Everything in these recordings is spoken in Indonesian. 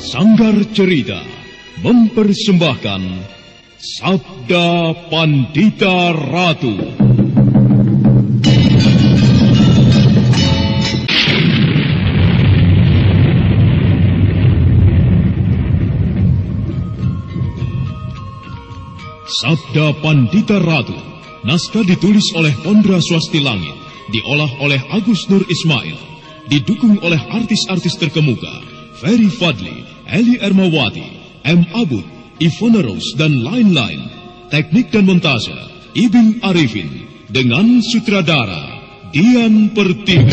Sanggar Cerita mempersembahkan Sabda Pandita Ratu. Sabda Pandita Ratu, naskah ditulis oleh Pondra Swasti Langit, diolah oleh Agus Nur Ismail, didukung oleh artis-artis terkemuka, Ferry Fadli, Eli Ermawati, M. Abud, Ivona Rose, dan lain-lain. Teknik dan montase, Ibing Arifin, dengan sutradara Dian Pertiwi.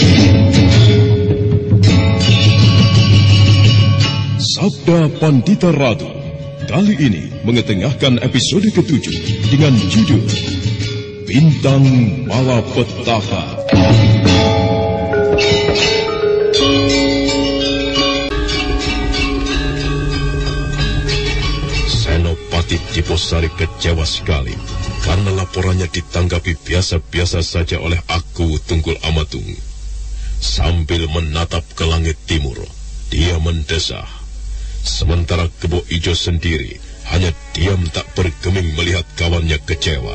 Sabda Pandita Ratu kali ini mengetengahkan episode ke-7 dengan judul Bintang Malapetaka. Senopati Diposari kecewa sekali karena laporannya ditanggapi biasa-biasa saja oleh aku, Tunggul Amatung. Sambil menatap ke langit timur, dia mendesah. Sementara Kebo Ijo sendiri hanya diam tak bergeming melihat kawannya kecewa.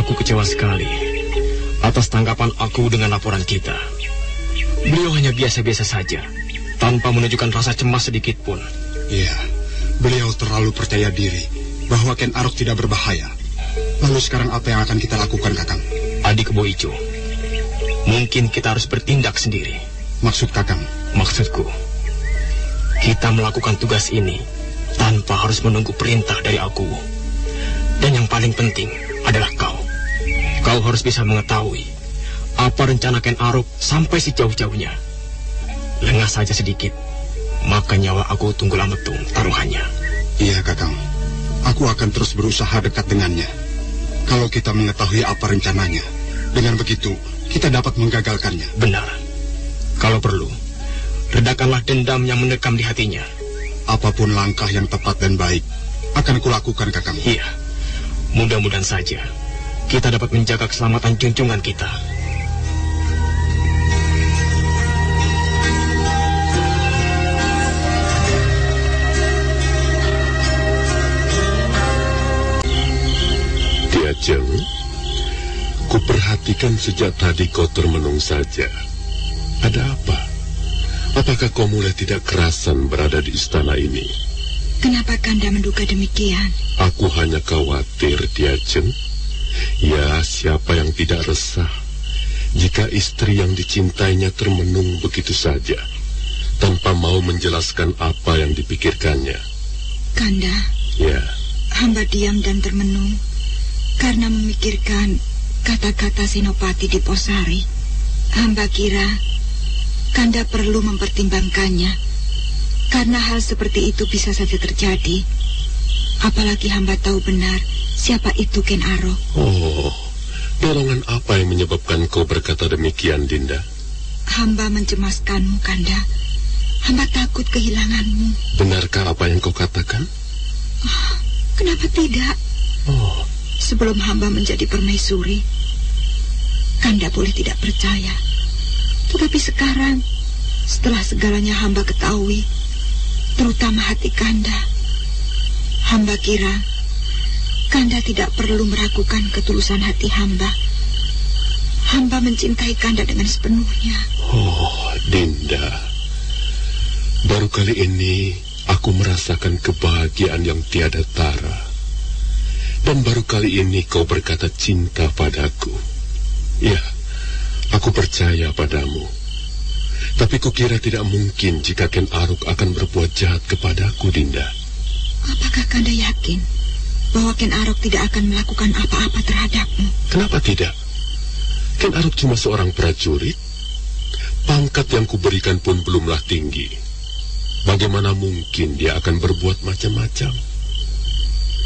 Aku kecewa sekali atas tanggapan aku dengan laporan kita. Beliau hanya biasa-biasa saja, tanpa menunjukkan rasa cemas sedikit pun. Iya, beliau terlalu percaya diri bahwa Ken Arok tidak berbahaya. Lalu sekarang apa yang akan kita lakukan, Kakang? Adik Kebo Ijo, mungkin kita harus bertindak sendiri. Maksud Kakang? Maksudku, kita melakukan tugas ini tanpa harus menunggu perintah dari aku. Dan yang paling penting adalah kau. Kau harus bisa mengetahui apa rencana Ken Arok sampai sejauh-jauhnya. Lengah saja sedikit, maka nyawa aku Tunggul Ametung taruhannya. Iya, Kakang. Aku akan terus berusaha dekat dengannya. Kalau kita mengetahui apa rencananya, dengan begitu kita dapat menggagalkannya. Benar. Kalau perlu, redakanlah dendam yang mendekam di hatinya. Apapun langkah yang tepat dan baik akan kulakukan, Kakang. Iya. Mudah-mudahan saja kita dapat menjaga keselamatan junjungan kita. Diajeng, kuperhatikan sejak tadi kau termenung saja. Ada apa? Apakah kau mulai tidak kerasan berada di istana ini? Kenapa Kanda menduga demikian? Aku hanya khawatir, Diajeng. Ya, siapa yang tidak resah jika istri yang dicintainya termenung begitu saja, tanpa mau menjelaskan apa yang dipikirkannya. Kanda, ya. Hamba diam dan termenung karena memikirkan kata-kata Senopati Diposari. Hamba kira Kanda perlu mempertimbangkannya, karena hal seperti itu bisa saja terjadi. Apalagi hamba tahu benar siapa itu Ken Arok. Oh, dorongan apa yang menyebabkan kau berkata demikian, Dinda? Hamba mencemaskanmu, Kanda. Hamba takut kehilanganmu. Benarkah apa yang kau katakan? Oh, kenapa tidak? Oh. Sebelum hamba menjadi permaisuri, Kanda boleh tidak percaya. Tetapi sekarang, setelah segalanya hamba ketahui, terutama hati Kanda, hamba kira Kanda tidak perlu meragukan ketulusan hati hamba. Hamba mencintai Kanda dengan sepenuhnya. Oh, Dinda, baru kali ini aku merasakan kebahagiaan yang tiada tara. Dan baru kali ini kau berkata cinta padaku. Ya, aku percaya padamu. Tapi kukira tidak mungkin jika Ken Arok akan berbuat jahat kepadaku, Dinda. Apakah Kanda yakin bahwa Ken Arok tidak akan melakukan apa-apa terhadapmu? Kenapa tidak? Ken Arok cuma seorang prajurit. Pangkat yang kuberikan pun belumlah tinggi. Bagaimana mungkin dia akan berbuat macam-macam?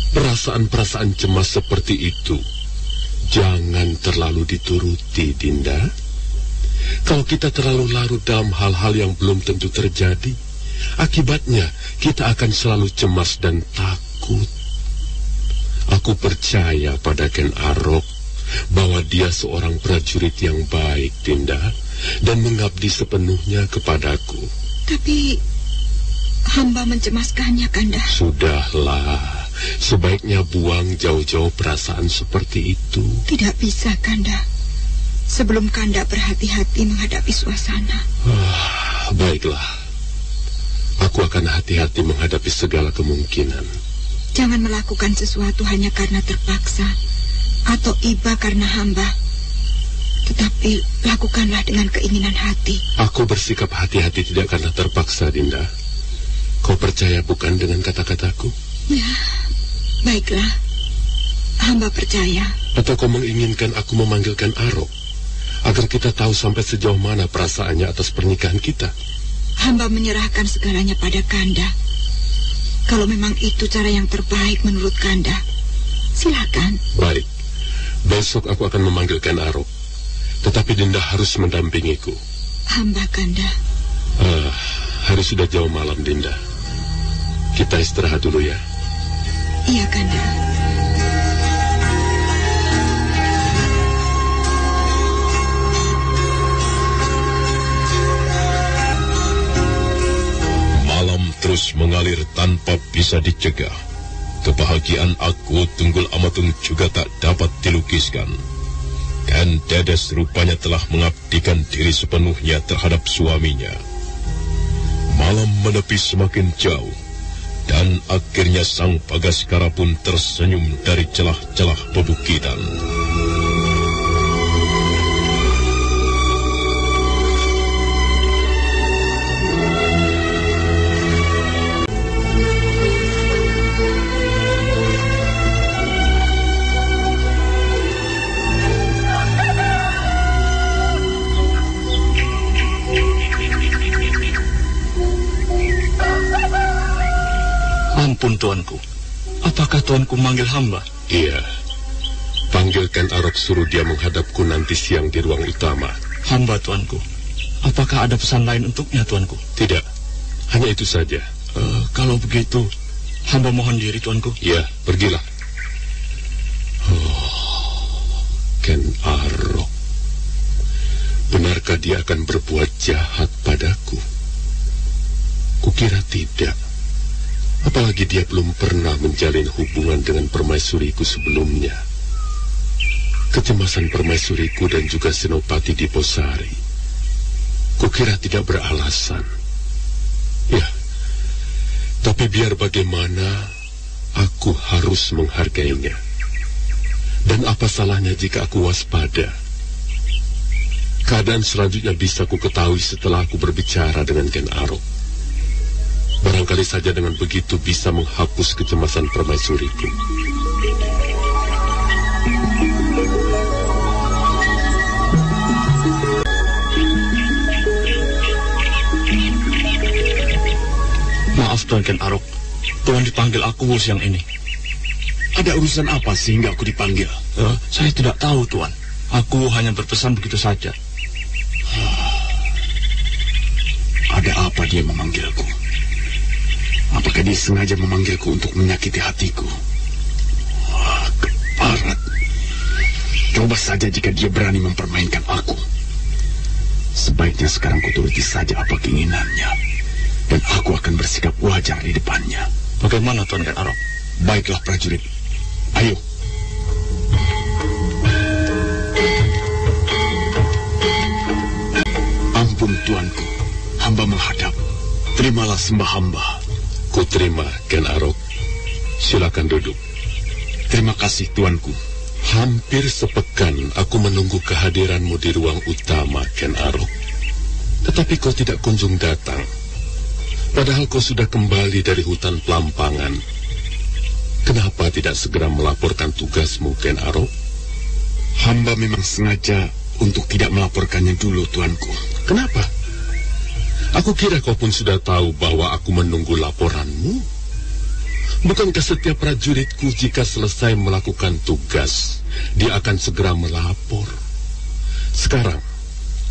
Perasaan-perasaan cemas seperti itu Jangan terlalu dituruti, Dinda. Kalau kita terlalu larut dalam hal-hal yang belum tentu terjadi, akibatnya kita akan selalu cemas dan takut. Aku percaya pada Ken Arok bahwa dia seorang prajurit yang baik, Dinda, dan mengabdi sepenuhnya kepadaku. Tapi hamba mencemaskannya, Kanda. Sudahlah, sebaiknya buang jauh-jauh perasaan seperti itu. Tidak bisa, Kanda. Sebelum Kanda berhati-hati menghadapi suasana. Baiklah. Aku akan hati-hati menghadapi segala kemungkinan. Jangan melakukan sesuatu hanya karena terpaksa atau iba karena hamba. Tetapi lakukanlah dengan keinginan hati. Aku bersikap hati-hati tidak karena terpaksa, Dinda. Kau percaya bukan dengan kata-kataku? Ya, baiklah. Hamba percaya. Atau kau menginginkan aku memanggilkan Arok agar kita tahu sampai sejauh mana perasaannya atas pernikahan kita? Hamba menyerahkan segalanya pada Kanda. Kalau memang itu cara yang terbaik menurut Kanda, silakan. Baik. Besok aku akan memanggilkan Arok. Tetapi Dinda harus mendampingiku. Hamba, Kanda. Hari sudah jauh malam, Dinda. Kita istirahat dulu ya. Iya, Kanda. Malam terus mengalir tanpa bisa dicegah. Kebahagiaan aku Tunggul Amatung juga tak dapat dilukiskan. Dan Dedes rupanya telah mengabdikan diri sepenuhnya terhadap suaminya. Malam menepi semakin jauh, dan akhirnya Sang Bagaskara pun tersenyum dari celah-celah pebukitan. Ampun, Tuanku. Apakah Tuanku manggil hamba? Iya. Panggilkan Arok, suruh dia menghadapku nanti siang di ruang utama. Hamba, Tuanku. Apakah ada pesan lain untuknya, Tuanku? Tidak. Hanya itu saja. Kalau begitu, hamba mohon diri, Tuanku. Iya, pergilah. Ken Arok. Benarkah dia akan berbuat jahat padaku? Kukira tidak. Apalagi dia belum pernah menjalin hubungan dengan permaisuriku sebelumnya. Kecemasan permaisuriku dan juga Senopati Diposari, kukira tidak beralasan. Ya, tapi biar bagaimana, aku harus menghargainya. Dan apa salahnya jika aku waspada? Keadaan selanjutnya bisa ku ketahui setelah aku berbicara dengan Ken Arok. Barangkali saja dengan begitu bisa menghapus kecemasan permaisuriku. Maaf, Tuan Ken Arok. Tuan dipanggil aku siang ini. Ada urusan apa sehingga aku dipanggil? Saya tidak tahu, Tuan. Aku hanya berpesan begitu saja. Ada apa dia memanggilku? Apakah dia sengaja memanggilku untuk menyakiti hatiku? Keparat. Coba saja jika dia berani mempermainkan aku. Sebaiknya sekarang kuturuti saja apa keinginannya. Dan aku akan bersikap wajar di depannya. Bagaimana, Tuan Ken Arok? Baiklah, prajurit. Ayo. Ampun, Tuanku. Hamba menghadap. Terimalah sembah hamba. Ku terima, Ken Arok. Silakan duduk. Terima kasih, Tuanku. Hampir sepekan aku menunggu kehadiranmu di ruang utama, Ken Arok. Tetapi kau tidak kunjung datang. Padahal kau sudah kembali dari hutan Pelampangan. Kenapa tidak segera melaporkan tugasmu, Ken Arok? Hamba memang sengaja untuk tidak melaporkannya dulu, Tuanku. Kenapa? Aku kira kau pun sudah tahu bahwa aku menunggu laporanmu. Bukankah setiap prajuritku jika selesai melakukan tugas, dia akan segera melapor? Sekarang,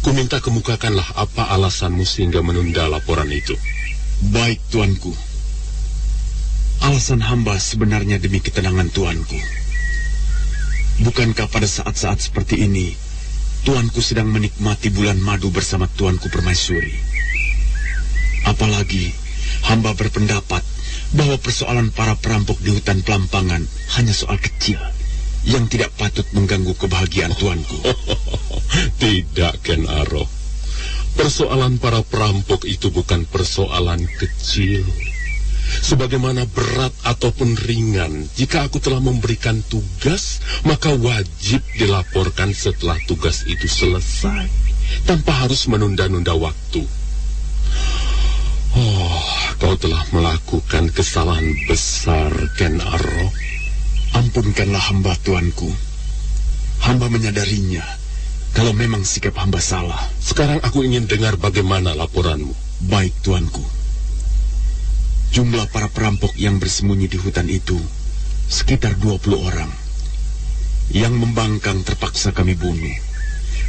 ku minta kemukakanlah apa alasanmu sehingga menunda laporan itu. Baik, tuanku. Alasan hamba sebenarnya demi ketenangan tuanku. Bukankah pada saat-saat seperti ini, tuanku sedang menikmati bulan madu bersama tuanku Permaisuri? Apalagi, hamba berpendapat bahwa persoalan para perampok di hutan Pelampangan hanya soal kecil yang tidak patut mengganggu kebahagiaan tuanku. Tidak, Ken Arok. Persoalan para perampok itu bukan persoalan kecil. Sebagaimana berat ataupun ringan, jika aku telah memberikan tugas, maka wajib dilaporkan setelah tugas itu selesai, tanpa harus menunda-nunda waktu. Oh, kau telah melakukan kesalahan besar, Ken Arok. Ampunkanlah hamba, tuanku. Hamba menyadarinya, kalau memang sikap hamba salah. Sekarang aku ingin dengar bagaimana laporanmu. Baik, tuanku. Jumlah para perampok yang bersembunyi di hutan itu sekitar 20 orang. Yang membangkang terpaksa kami bunuh,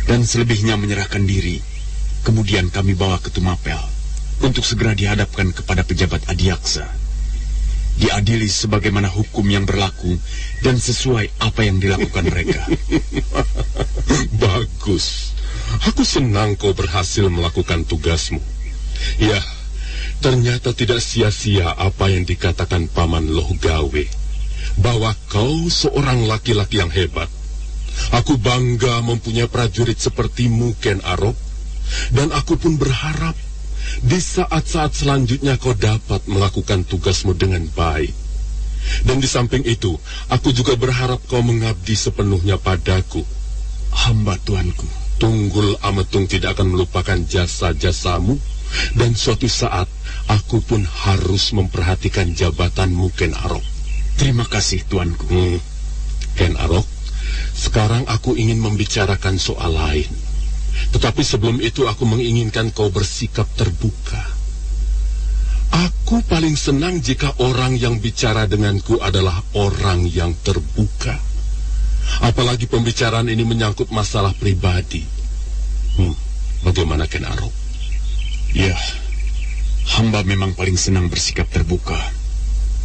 dan selebihnya menyerahkan diri. Kemudian kami bawa ke Tumapel untuk segera dihadapkan kepada pejabat adiaksa. Diadili sebagaimana hukum yang berlaku dan sesuai apa yang dilakukan mereka. Bagus. Aku senang kau berhasil melakukan tugasmu. Ya, ternyata tidak sia-sia apa yang dikatakan Paman Lohgawe, bahwa kau seorang laki-laki yang hebat. Aku bangga mempunyai prajurit sepertimu, Ken Arok, dan aku pun berharap di saat-saat selanjutnya kau dapat melakukan tugasmu dengan baik. Dan di samping itu, aku juga berharap kau mengabdi sepenuhnya padaku. Hamba, tuanku. Tunggul Ametung tidak akan melupakan jasa-jasamu, dan suatu saat aku pun harus memperhatikan jabatanmu, Ken Arok. Terima kasih, tuanku. Ken Arok, sekarang aku ingin membicarakan soal lain. Tetapi sebelum itu aku menginginkan kau bersikap terbuka. Aku paling senang jika orang yang bicara denganku adalah orang yang terbuka. Apalagi pembicaraan ini menyangkut masalah pribadi. Bagaimana, Ken Arok? Ya, hamba memang paling senang bersikap terbuka.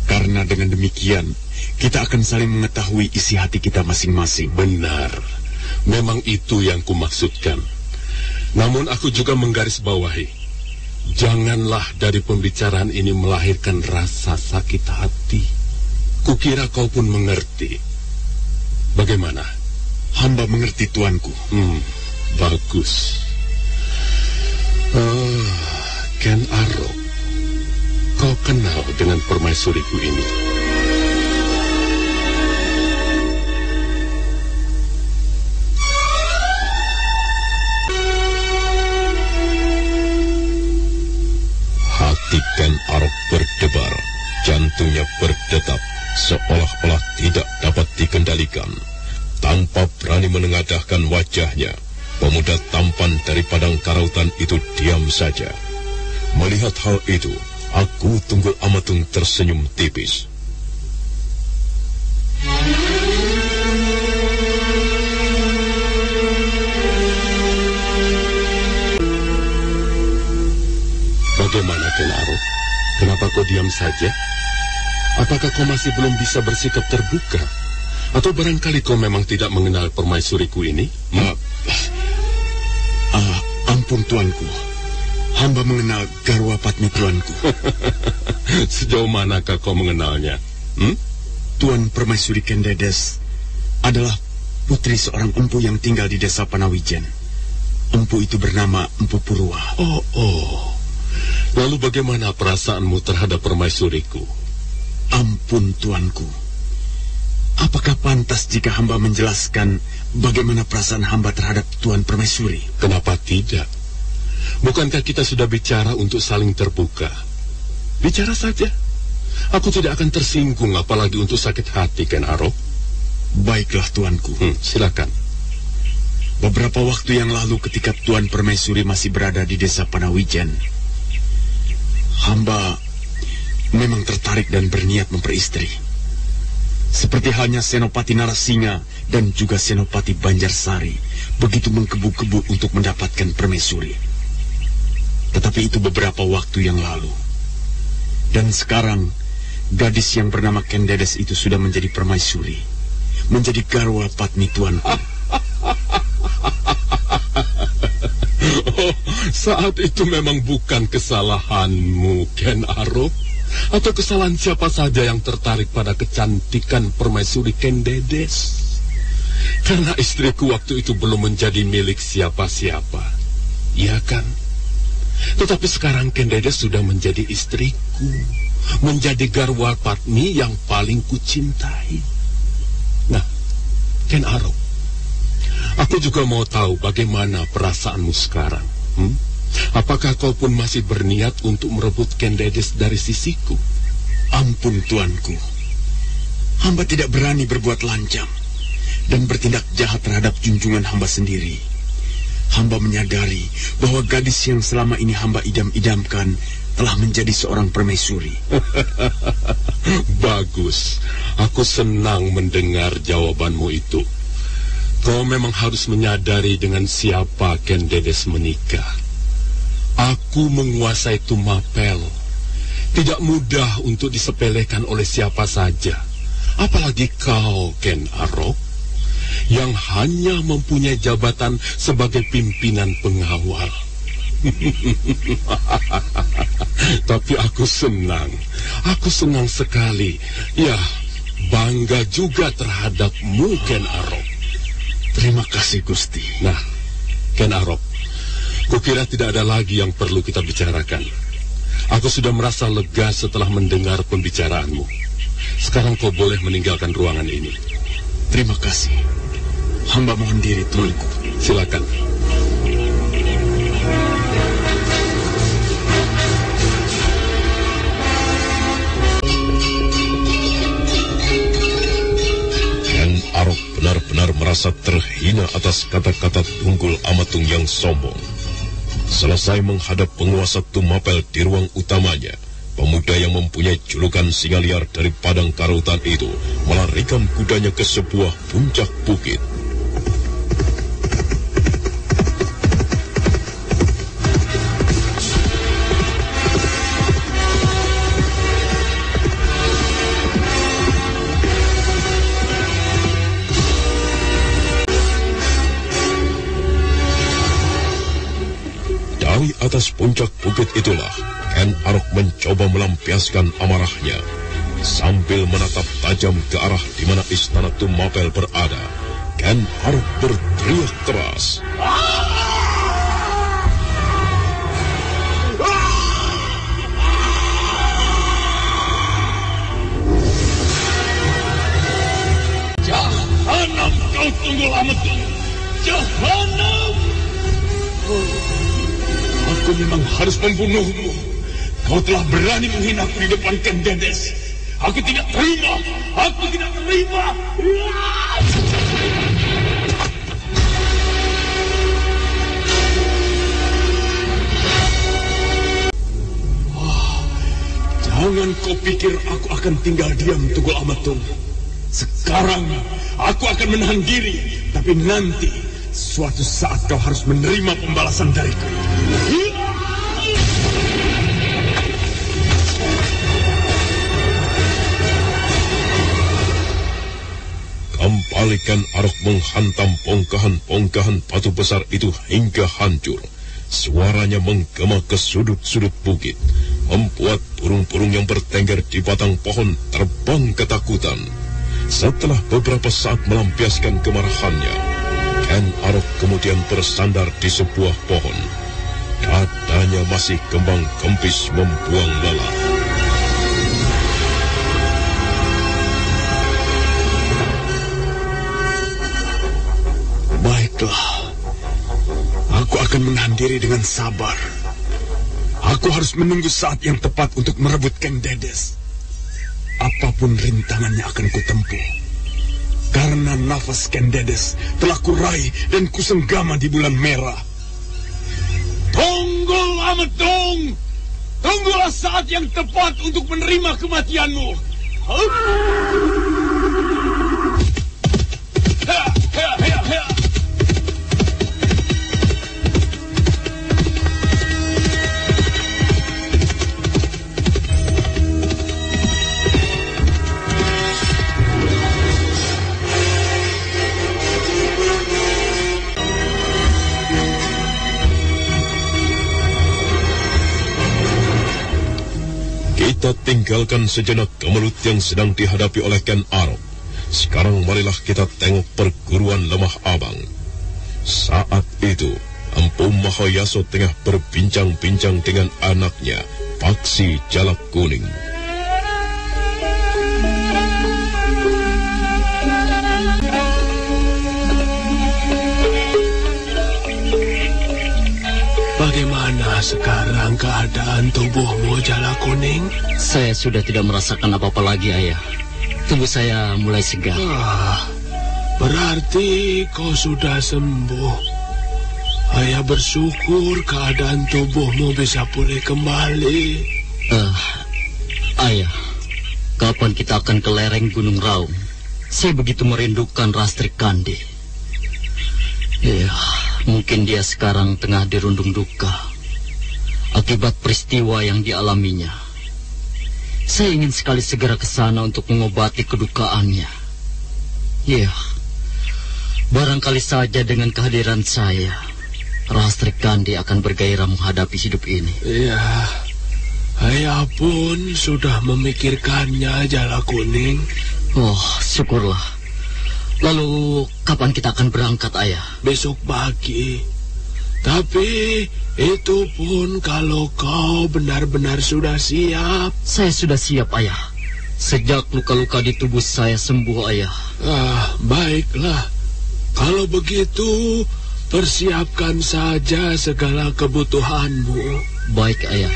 Karena dengan demikian, kita akan saling mengetahui isi hati kita masing-masing. Benar, memang itu yang kumaksudkan. Namun aku juga menggarisbawahi, janganlah dari pembicaraan ini melahirkan rasa sakit hati. Kukira kau pun mengerti. Bagaimana? Hamba mengerti, tuanku. Bagus. Ken Arok, kau kenal dengan permaisuriku ini? Hati Ken Arok berdebar, jantungnya berdetak, seolah-olah tidak dapat dikendalikan. Tanpa berani menengadahkan wajahnya, pemuda tampan dari padang karautan itu diam saja. Melihat hal itu, aku Tunggul Ametung tersenyum tipis. Bagaimana, Ken Arok? Kenapa kau diam saja? Apakah kau masih belum bisa bersikap terbuka? Atau barangkali kau memang tidak mengenal permaisuriku ini? Ampun, tuanku. Hamba mengenal Garwa Patmi, tuanku. Sejauh manakah kau mengenalnya? Tuan Permaisuri Kendedes adalah putri seorang empu yang tinggal di desa Panawijen. Empu itu bernama Empu Purwa. Oh. Lalu bagaimana perasaanmu terhadap permaisuriku? Ampun, tuanku. Apakah pantas jika hamba menjelaskan bagaimana perasaan hamba terhadap Tuan Permaisuri? Kenapa tidak? Bukankah kita sudah bicara untuk saling terbuka? Bicara saja. Aku tidak akan tersinggung, apalagi untuk sakit hati, Ken Arok. Baiklah, tuanku. Silakan. Beberapa waktu yang lalu ketika Tuan Permaisuri masih berada di desa Panawijen, hamba memang tertarik dan berniat memperistri. Seperti halnya Senopati Narasinga dan juga Senopati Banjarsari begitu menggebu-gebu untuk mendapatkan permaisuri. Tetapi itu beberapa waktu yang lalu. Dan sekarang, gadis yang bernama Kendedes itu sudah menjadi permaisuri, menjadi garwa patni tuanku. Oh, saat itu memang bukan kesalahanmu, Ken Arok. Atau kesalahan siapa saja yang tertarik pada kecantikan permaisuri Kendedes. Karena istriku waktu itu belum menjadi milik siapa-siapa. Iya kan? Tetapi sekarang Kendedes sudah menjadi istriku, menjadi garwa patni yang paling kucintai. Nah, Ken Arok, aku juga mau tahu bagaimana perasaanmu sekarang. Apakah kau pun masih berniat untuk merebut Kendedes dari sisiku? Ampun tuanku, hamba tidak berani berbuat lancang dan bertindak jahat terhadap junjungan hamba sendiri. Hamba menyadari bahwa gadis yang selama ini hamba idam-idamkan telah menjadi seorang permaisuri. Bagus, aku senang mendengar jawabanmu itu. Kau memang harus menyadari dengan siapa Kendedes menikah. Aku menguasai Tumapel. Tidak mudah untuk disepelekan oleh siapa saja. Apalagi kau, Ken Arok, yang hanya mempunyai jabatan sebagai pimpinan pengawal. Tapi aku senang sekali. Ya, bangga juga terhadapmu, Ken Arok. Terima kasih, Gusti. Nah, Ken Arok, kukira tidak ada lagi yang perlu kita bicarakan. Aku sudah merasa lega setelah mendengar pembicaraanmu. Sekarang kau boleh meninggalkan ruangan ini. Terima kasih. Hamba mohon diri, tuanku. Silakan. Ken Arok benar-benar merasa terhina atas kata-kata Tunggul Amatung yang sombong. Selesai menghadap penguasa Tumapel di ruang utamanya, pemuda yang mempunyai julukan singa liar dari padang karautan itu melarikan kudanya ke sebuah puncak bukit. Dari atas puncak bukit itulah, Ken Arok mencoba melampiaskan amarahnya. Sambil menatap tajam ke arah di mana istana Tumapel berada, Ken Arok berteriak keras. Jahanam kau Tunggul Amatung! Jahanam! Aku memang harus membunuhmu. Kau telah berani menghinaku di depan Kendedes. Aku tidak terima. Aku tidak terima. Jangan kau pikir aku akan tinggal diam, Tunggul Amatung. Sekarang aku akan menahan diri, tapi nanti suatu saat kau harus menerima pembalasan dariku. Kembali Ken Arok menghantam bongkahan-bongkahan batu besar itu hingga hancur. Suaranya menggema ke sudut-sudut bukit, membuat burung-burung yang bertengger di batang pohon terbang ketakutan. Setelah beberapa saat melampiaskan kemarahannya, Ken Arok kemudian bersandar di sebuah pohon. Dadanya masih kembang-kempis membuang lelah. Baiklah, aku akan menahan diri dengan sabar. Aku harus menunggu saat yang tepat untuk merebut Kendedes. Apapun rintangannya akan kutempuh. Karena nafas Kendedes telah kurai dan kusenggama di bulan merah. Tunggul Amatung! Tunggulah saat yang tepat untuk menerima kematianmu. Kita tinggalkan sejenak kemelut yang sedang dihadapi oleh Ken Arok. Sekarang marilah kita tengok perguruan Lemah Abang. Saat itu, Empu Mahayaso tengah berbincang-bincang dengan anaknya, Paksi Jalak Kuning. Bagaimana sekarang keadaan tubuhmu, Jalak Kuning? Saya sudah tidak merasakan apa-apa lagi, Ayah. Tubuh saya mulai segar. Berarti kau sudah sembuh. Ayah bersyukur keadaan tubuhmu bisa pulih kembali. Ayah, kapan kita akan ke lereng Gunung Raung? Saya begitu merindukan Rastri Kandi. Ya, mungkin dia sekarang tengah dirundung duka akibat peristiwa yang dialaminya. Saya ingin sekali segera ke sana untuk mengobati kedukaannya. Ya, barangkali saja dengan kehadiran saya, Rastri Kandi akan bergairah menghadapi hidup ini. Iya, ayah pun sudah memikirkannya, Jalak Kuning. Oh, syukurlah. Lalu, kapan kita akan berangkat, Ayah? Besok pagi. Tapi, itu pun kalau kau benar-benar sudah siap. Saya sudah siap, Ayah. Sejak luka-luka di tubuh saya sembuh, Ayah. Baiklah. Kalau begitu, persiapkan saja segala kebutuhanmu. Baik, Ayah.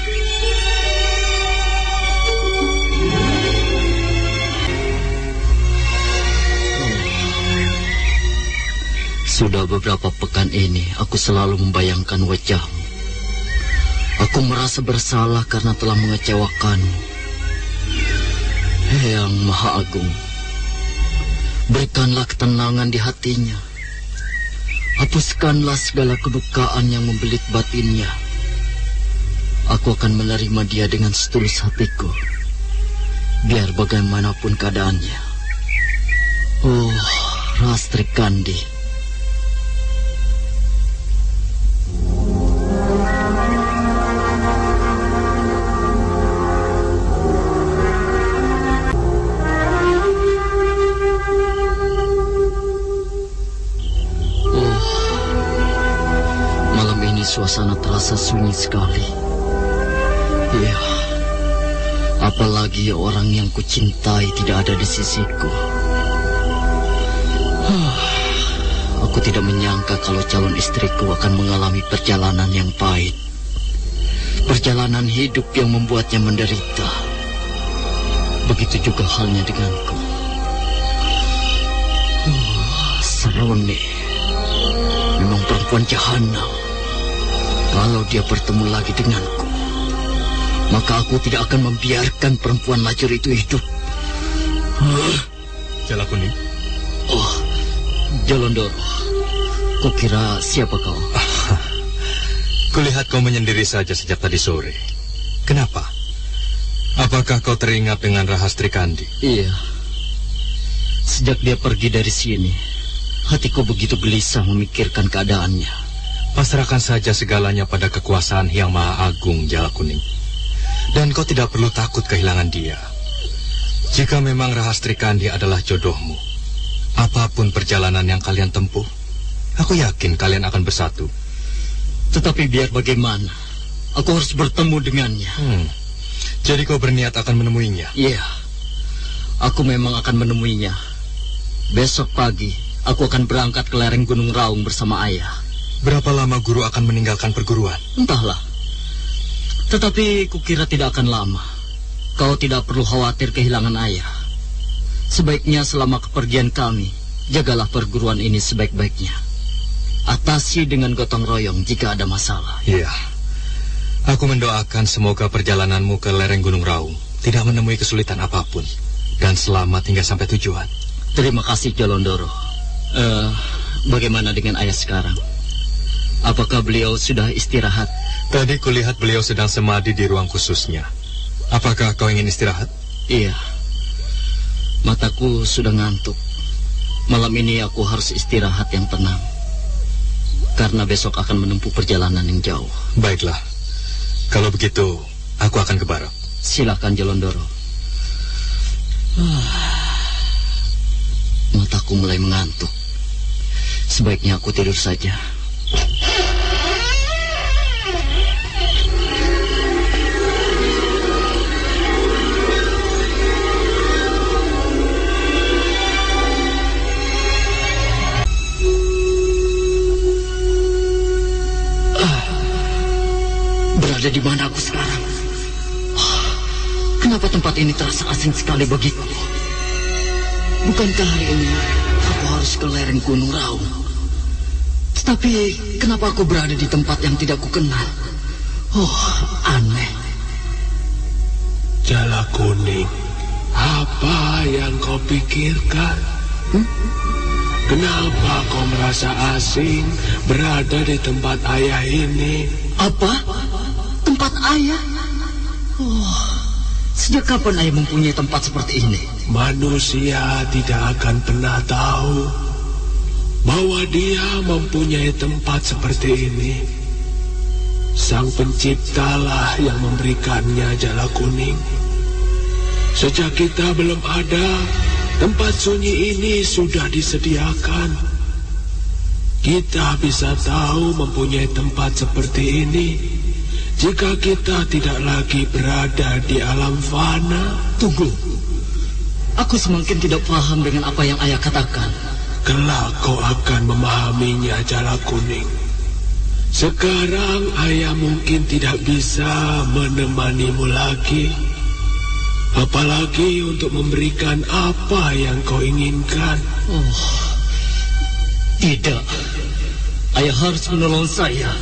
Sudah beberapa pekan ini, aku selalu membayangkan wajahmu. Aku merasa bersalah karena telah mengecewakanmu. Yang Maha Agung, berikanlah ketenangan di hatinya. Hapuskanlah segala kedukaan yang membelit batinnya. Aku akan menerima dia dengan setulus hatiku, biar bagaimanapun keadaannya. Oh, Rastri Kandi. Suasana terasa sunyi sekali. Ya, apalagi orang yang kucintai tidak ada di sisiku. Aku tidak menyangka kalau calon istriku akan mengalami perjalanan yang pahit. Perjalanan hidup yang membuatnya menderita. Begitu juga halnya denganku. Seroni memang perempuan jahanam. Kalau dia bertemu lagi denganku, maka aku tidak akan membiarkan perempuan lacur itu hidup. Jalak Kuning. Oh, Jolondoro. Kukira siapa kau? Kulihat kau menyendiri saja sejak tadi sore. Kenapa? Apakah kau teringat dengan Rahastri Kandi? Iya. Sejak dia pergi dari sini, hatiku begitu gelisah memikirkan keadaannya. Pasrahkan saja segalanya pada kekuasaan Hyang Maha Agung, Jalak Kuning. Dan kau tidak perlu takut kehilangan dia. Jika memang Rahastri Kandi adalah jodohmu, apapun perjalanan yang kalian tempuh, aku yakin kalian akan bersatu. Tetapi biar bagaimana, aku harus bertemu dengannya. Jadi kau berniat akan menemuinya? Iya, aku memang akan menemuinya. Besok pagi, aku akan berangkat ke lereng Gunung Raung bersama ayah. Berapa lama guru akan meninggalkan perguruan? Entahlah. Tetapi kukira tidak akan lama. Kau tidak perlu khawatir kehilangan ayah. Sebaiknya selama kepergian kami, jagalah perguruan ini sebaik-baiknya. Atasi dengan gotong royong jika ada masalah. Iya. Aku mendoakan semoga perjalananmu ke lereng Gunung Raung tidak menemui kesulitan apapun dan selamat hingga sampai tujuan. Terima kasih, Jalondoro. Bagaimana dengan ayah sekarang? Apakah beliau sudah istirahat? Tadi kulihat beliau sedang semadi di ruang khususnya. Apakah kau ingin istirahat? Iya. Mataku sudah ngantuk. Malam ini aku harus istirahat yang tenang. Karena besok akan menempuh perjalanan yang jauh. Baiklah. Kalau begitu, aku akan ke barat. Silakan, Jalondoro. Mataku mulai mengantuk. Sebaiknya aku tidur saja. Berada di mana aku sekarang? Kenapa tempat ini terasa asing sekali bagiku? Bukankah hari ini aku harus ke lereng Gunung Raung? Tetapi kenapa aku berada di tempat yang tidak kukenal? Aneh. Jala Kuning, apa yang kau pikirkan? Kenapa kau merasa asing berada di tempat ayah ini? Apa? Tempat ayah? Sejak kapan ayah mempunyai tempat seperti ini? Manusia tidak akan pernah tahu bahwa dia mempunyai tempat seperti ini. Sang Penciptalah yang memberikannya, Jala Kuning. Sejak kita belum ada, tempat sunyi ini sudah disediakan. Kita bisa tahu mempunyai tempat seperti ini jika kita tidak lagi berada di alam fana. Tunggu. Aku semakin tidak paham dengan apa yang ayah katakan. Kelak kau akan memahaminya, Jala Kuning. Sekarang ayah mungkin tidak bisa menemanimu lagi. Apalagi untuk memberikan apa yang kau inginkan. Tidak. Ayah harus menolong saya.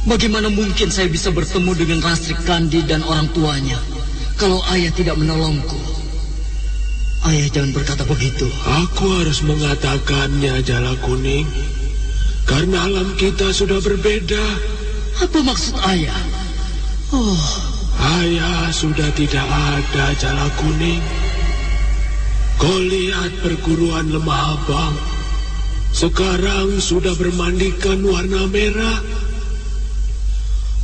Bagaimana mungkin saya bisa bertemu dengan Rastri Kandi dan orang tuanya kalau ayah tidak menolongku? Ayah jangan berkata begitu. Aku harus mengatakannya, Jala Kuning, karena alam kita sudah berbeda. Apa maksud ayah? Ayah sudah tidak ada, Jala Kuning. Kau lihat perguruan Lemah Abang. Sekarang sudah bermandikan warna merah.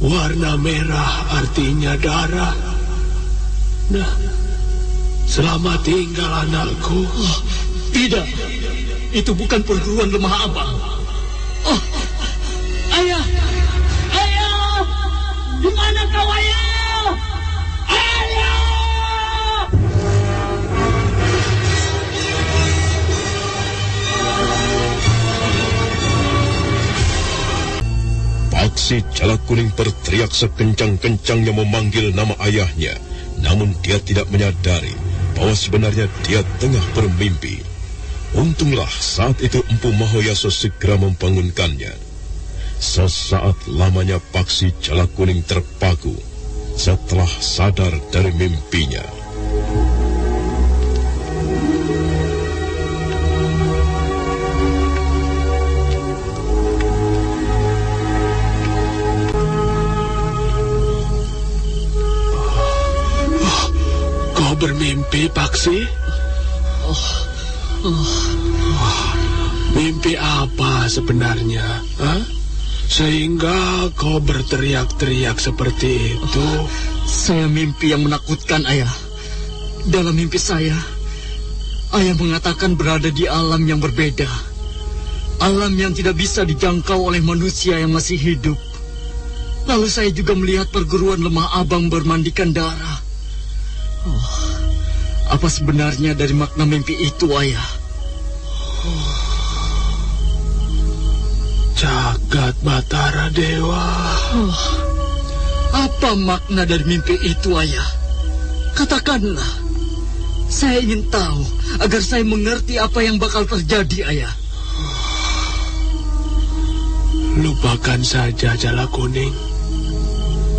Warna merah artinya darah. Nah, selamat tinggal anakku. Tidak, itu bukan perguruan Lemah Abang. Ayah! Ayah! Di mana kau, ayah? Ayah! Paksi Jala Kuning berteriak sekencang-kencangnya memanggil nama ayahnya, namun dia tidak menyadari bahwa sebenarnya dia tengah bermimpi. Untunglah saat itu Empu Mahoyaso segera membangunkannya. Sesaat lamanya Paksi Jala Kuning terpaku setelah sadar dari mimpinya. Bermimpi, Paksi? Mimpi apa sebenarnya? Sehingga kau berteriak-teriak seperti itu? Saya mimpi yang menakutkan, ayah. Dalam mimpi saya, ayah mengatakan berada di alam yang berbeda. Alam yang tidak bisa dijangkau oleh manusia yang masih hidup. Lalu saya juga melihat perguruan Lemah Abang bermandikan darah. Apa sebenarnya dari makna mimpi itu, ayah? Jagat Batara Dewa. Apa makna dari mimpi itu, ayah? Katakanlah. Saya ingin tahu agar saya mengerti apa yang bakal terjadi, ayah. Lupakan saja, Jala Kuning.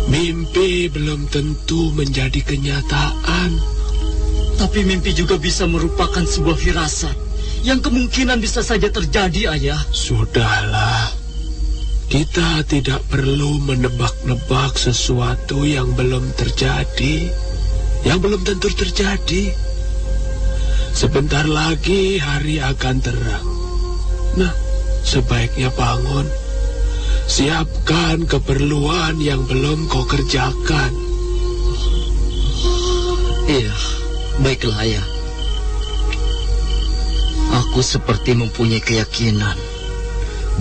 Mimpi belum tentu menjadi kenyataan. Tapi mimpi juga bisa merupakan sebuah firasat yang kemungkinan bisa saja terjadi, Ayah. Sudahlah. Kita tidak perlu menebak-nebak sesuatu yang belum terjadi, yang belum tentu terjadi. Sebentar lagi hari akan terang. Nah, sebaiknya bangun. Siapkan keperluan yang belum kau kerjakan. Iya, baiklah, Ayah. Aku seperti mempunyai keyakinan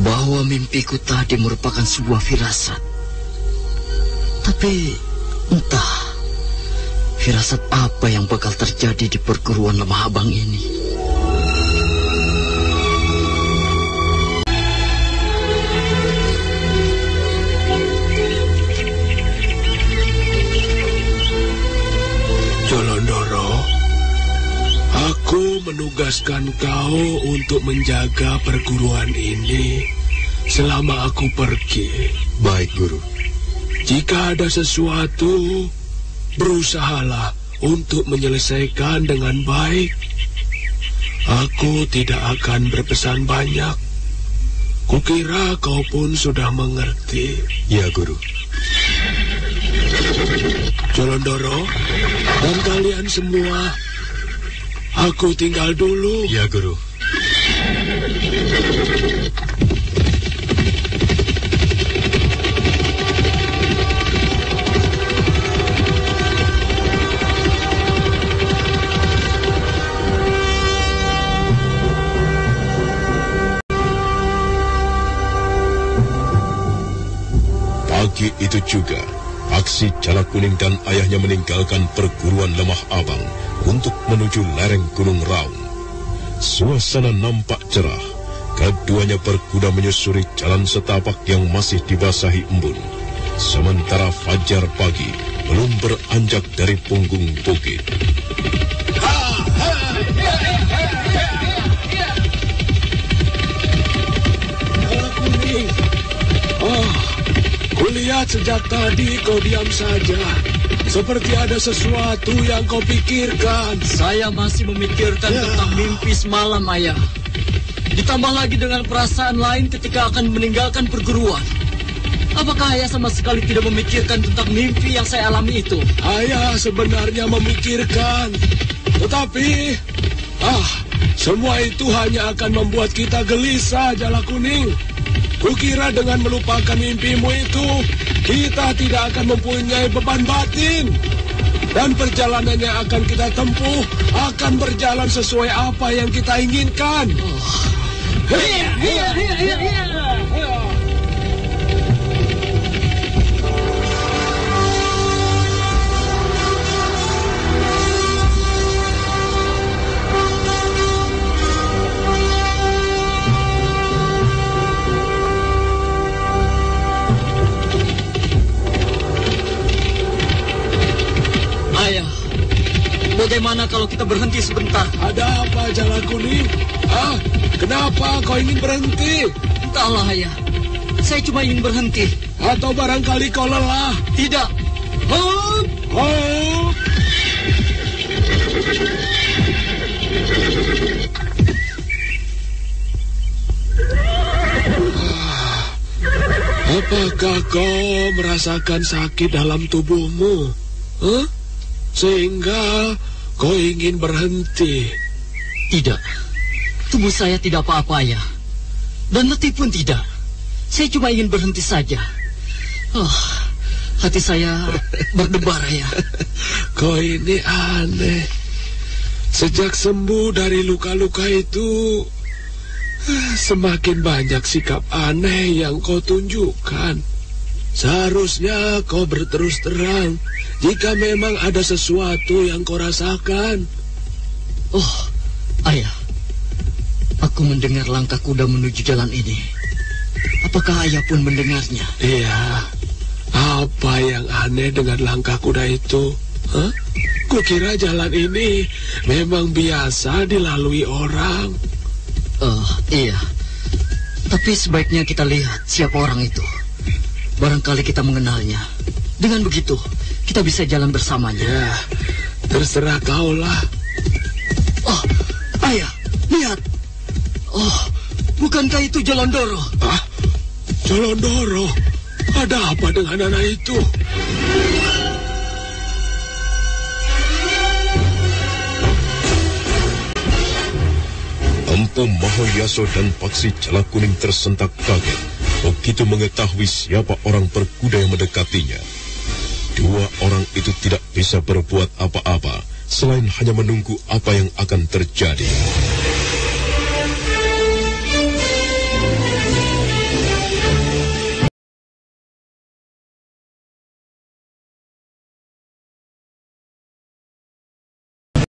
bahwa mimpiku tadi merupakan sebuah firasat. Tapi entah firasat apa yang bakal terjadi di perguruan Lemah Abang ini. Jolondoro, aku menugaskan kau untuk menjaga perguruan ini selama aku pergi. Baik, Guru. Jika ada sesuatu, berusahalah untuk menyelesaikan dengan baik. Aku tidak akan berpesan banyak. Kukira kau pun sudah mengerti. Ya, Guru. Jolondoro dan kalian semua, aku tinggal dulu. Ya, Guru. Pagi itu juga, Aksi Jalak Kuning dan ayahnya meninggalkan perguruan Lemah Abang untuk menuju lereng Gunung Raung. Suasana nampak cerah. Keduanya berkuda menyusuri jalan setapak yang masih dibasahi embun. Sementara fajar pagi belum beranjak dari punggung bukit. Jalak Kuning. Kulihat sejak tadi kau diam saja. Seperti ada sesuatu yang kau pikirkan. Saya masih memikirkan tentang mimpi semalam, Ayah. Ditambah lagi dengan perasaan lain ketika akan meninggalkan perguruan. Apakah Ayah sama sekali tidak memikirkan tentang mimpi yang saya alami itu? Ayah sebenarnya memikirkan. Tetapi, semua itu hanya akan membuat kita gelisah, Jalak Kuning. Kukira dengan melupakan mimpimu itu, kita tidak akan mempunyai beban batin. Dan perjalanan yang akan kita tempuh akan berjalan sesuai apa yang kita inginkan. Bagaimana kalau kita berhenti sebentar? Ada apa, Jalak Kuning? Kenapa kau ingin berhenti? Entahlah, Ayah. Saya cuma ingin berhenti. Atau barangkali kau lelah? Tidak. Hop! Hop! Apakah kau merasakan sakit dalam tubuhmu? Sehingga kau ingin berhenti? Tidak. Tubuh saya tidak apa-apa, Ayah. Dan letih pun tidak. Saya cuma ingin berhenti saja. Hati saya berdebar, Ayah. Kau ini aneh. Sejak sembuh dari luka-luka itu, semakin banyak sikap aneh yang kau tunjukkan. Seharusnya kau berterus terang jika memang ada sesuatu yang kau rasakan. Ayah, aku mendengar langkah kuda menuju jalan ini. Apakah Ayah pun mendengarnya? Iya. Apa yang aneh dengan langkah kuda itu? Kukira jalan ini memang biasa dilalui orang. Iya. Tapi sebaiknya kita lihat siapa orang itu. Barangkali kita mengenalnya. Dengan begitu, kita bisa jalan bersamanya. Ya, terserah kaulah. Oh, ayah, lihat. Oh, bukankah itu Jolondoro? Ah, Jolondoro? Ada apa dengan anak itu? Empu Mahoyaso dan Paksi Jalak Kuning tersentak kaget begitu mengetahui siapa orang berkuda yang mendekatinya. Dua orang itu tidak bisa berbuat apa-apa selain hanya menunggu apa yang akan terjadi.